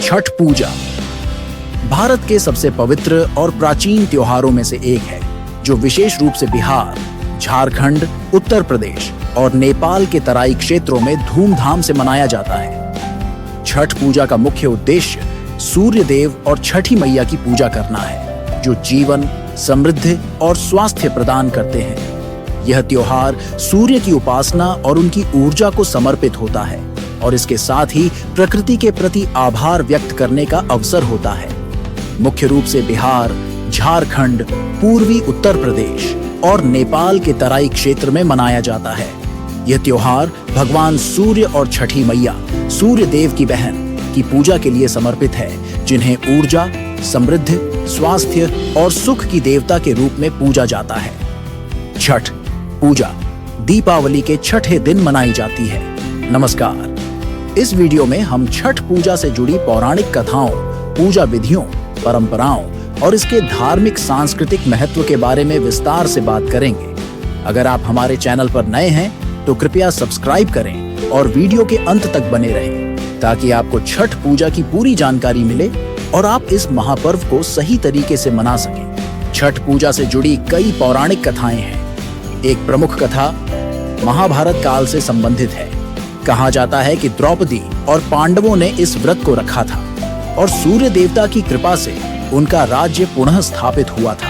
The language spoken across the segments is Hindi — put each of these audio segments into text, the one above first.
छठ पूजा भारत के सबसे पवित्र और प्राचीन त्योहारों में से एक है, जो विशेष रूप से बिहार, झारखंड, उत्तर प्रदेश और नेपाल के तराई क्षेत्रों में धूमधाम से मनाया जाता है। छठ पूजा का मुख्य उद्देश्य सूर्य देव और छठी मैया की पूजा करना है, जो जीवन, समृद्धि और स्वास्थ्य प्रदान करते हैं। यह त्योहार सूर्य की उपासना और उनकी ऊर्जा को समर्पित होता है और इसके साथ ही प्रकृति के प्रति आभार व्यक्त करने का अवसर होता है। मुख्य रूप से बिहार, झारखंड, पूर्वी उत्तर प्रदेश और नेपाल के तराई क्षेत्र में मनाया जाता है। यह त्योहार भगवान सूर्य और छठी मैया, सूर्य देव की बहन, की पूजा के लिए समर्पित है, जिन्हें ऊर्जा, समृद्धि, स्वास्थ्य और सुख की देवता के रूप में पूजा जाता है। छठ पूजा दीपावली के छठे दिन मनाई जाती है। नमस्कार, इस वीडियो में हम छठ पूजा से जुड़ी पौराणिक कथाओं, पूजा विधियों, परंपराओं और इसके धार्मिक सांस्कृतिक महत्व के बारे में विस्तार से बात करेंगे। अगर आप हमारे चैनल पर नए हैं तो कृपया सब्सक्राइब करें और वीडियो के अंत तक बने रहें, ताकि आपको छठ पूजा की पूरी जानकारी मिले और आप इस महापर्व को सही तरीके से मना सकें। छठ पूजा से जुड़ी कई पौराणिक कथाएं हैं। एक प्रमुख कथा महाभारत काल से संबंधित है। कहा जाता है कि द्रौपदी और पांडवों ने इस व्रत को रखा था और सूर्य देवता की कृपा से उनका राज्य पुनः स्थापित हुआ था।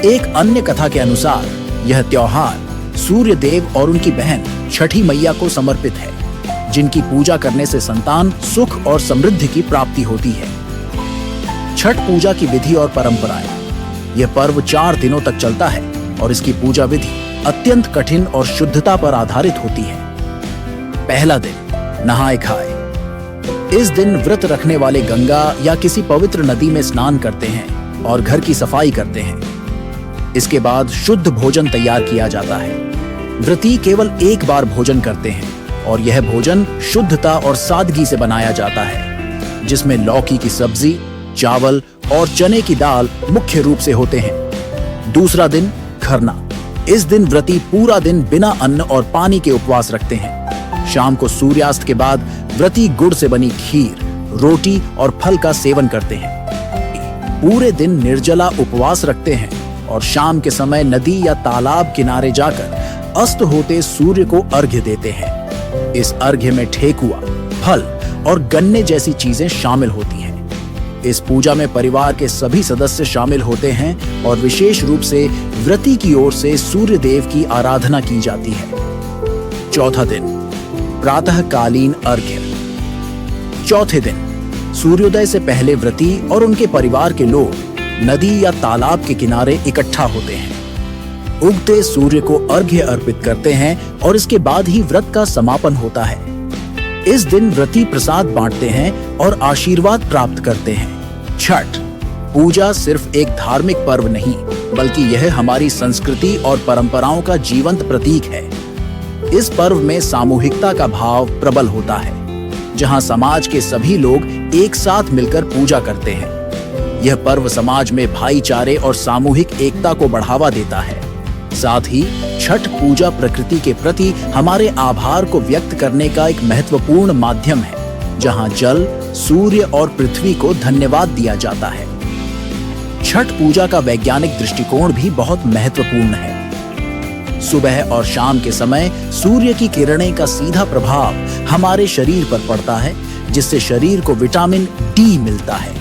एक अन्य कथा के अनुसार यह त्योहार सूर्य देव और उनकी बहन छठी मैया को समर्पित है, जिनकी पूजा करने से संतान, सुख और समृद्धि की प्राप्ति होती है। छठ पूजा की विधि और परंपराएं। यह पर्व 4 दिनों तक चलता है और इसकी पूजा विधि अत्यंत कठिन और शुद्धता पर आधारित होती है। पहला दिन, नहाए खाए। इस दिन व्रत रखने वाले गंगा या किसी पवित्र नदी में स्नान करते हैं और घर की सफाई करते हैं। इसके बाद शुद्ध भोजन तैयार किया जाता है। व्रती केवल एक बार भोजन करते हैं और यह भोजन शुद्धता और सादगी से बनाया जाता है, जिसमें लौकी की सब्जी, चावल और चने की दाल मुख्य रूप से होते हैं। दूसरा दिन, खरना। इस दिन व्रती पूरा दिन बिना अन्न और पानी के उपवास रखते हैं। शाम को सूर्यास्त के बाद व्रती गुड़ से बनी खीर, रोटी और फल का सेवन करते हैं। पूरे दिन निर्जला उपवास रखते हैं और शाम के समय नदी या तालाब किनारे जाकर अस्त होते सूर्य को अर्घ्य देते हैं। इस अर्घ्य में ठेकुआ, फल और गन्ने जैसी चीजें शामिल होती हैं। इस पूजा में परिवार के सभी सदस्य शामिल होते हैं और विशेष रूप से व्रती की ओर से सूर्य देव की आराधना की जाती है। चौथा दिन, प्रातःकालीन अर्घ्य। चौथे दिन, सूर्योदय से पहले व्रती और उनके परिवार के लोग नदी या तालाब के किनारे इकट्ठा होते हैं। उगते सूर्य को अर्घ्य अर्पित करते हैं और इसके बाद ही व्रत का समापन होता है। इस दिन व्रती प्रसाद बांटते हैं और आशीर्वाद प्राप्त करते हैं। छठ पूजा सिर्फ एक धार्मिक पर्व नहीं, बल्कि यह हमारी संस्कृति और परंपराओं का जीवंत प्रतीक है। इस पर्व में सामूहिकता का भाव प्रबल होता है, जहां समाज के सभी लोग एक साथ मिलकर पूजा करते हैं। यह पर्व समाज में भाईचारे और सामूहिक एकता को बढ़ावा देता है। साथ ही छठ पूजा प्रकृति के प्रति हमारे आभार को व्यक्त करने का एक महत्वपूर्ण माध्यम है, जहां जल, सूर्य और पृथ्वी को धन्यवाद दिया जाता है। छठ पूजा का वैज्ञानिक दृष्टिकोण भी बहुत महत्वपूर्ण है। सुबह और शाम के समय सूर्य की किरणें का सीधा प्रभाव हमारे शरीर पर पड़ता है, जिससे शरीर को विटामिन डी मिलता है।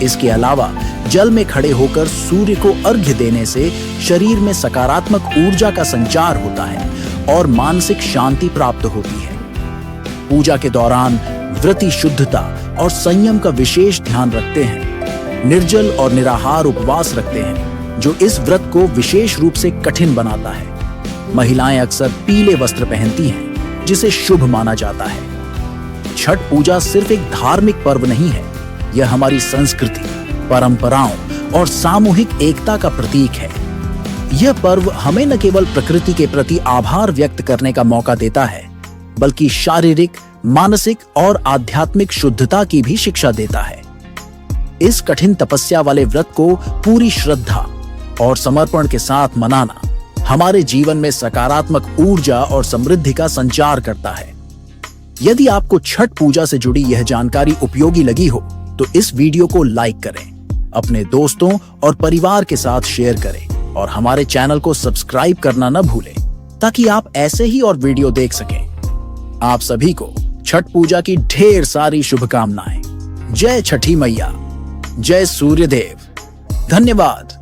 इसके अलावा जल में खड़े होकर सूर्य को अर्घ्य देने से शरीर में सकारात्मक ऊर्जा का संचार होता है और मानसिक शांति प्राप्त होती है। पूजा के दौरान व्रती शुद्धता और संयम का विशेष ध्यान रखते हैं। निर्जल और निराहार उपवास रखते हैं, जो इस व्रत को विशेष रूप से कठिन बनाता है। महिलाएं अक्सर पीले वस्त्र पहनती हैं, जिसे शुभ माना जाता है। छठ पूजा सिर्फ एक धार्मिक पर्व नहीं है, यह हमारी संस्कृति, परंपराओं और सामूहिक एकता का प्रतीक है। यह पर्व हमें न केवल प्रकृति के प्रति आभार व्यक्त करने का मौका देता है, बल्कि शारीरिक, मानसिक और आध्यात्मिक शुद्धता की भी शिक्षा देता है। इस कठिन तपस्या वाले व्रत को पूरी श्रद्धा और समर्पण के साथ मनाना हमारे जीवन में सकारात्मक ऊर्जा और समृद्धि का संचार करता है। यदि आपको छठ पूजा से जुड़ी यह जानकारी उपयोगी लगी हो तो इस वीडियो को लाइक करें, अपने दोस्तों और परिवार के साथ शेयर करें और हमारे चैनल को सब्सक्राइब करना न भूलें ताकि आप ऐसे ही और वीडियो देख सकें। आप सभी को छठ पूजा की ढेर सारी शुभकामनाएं। जय छठी मैया, जय सूर्यदेव। धन्यवाद।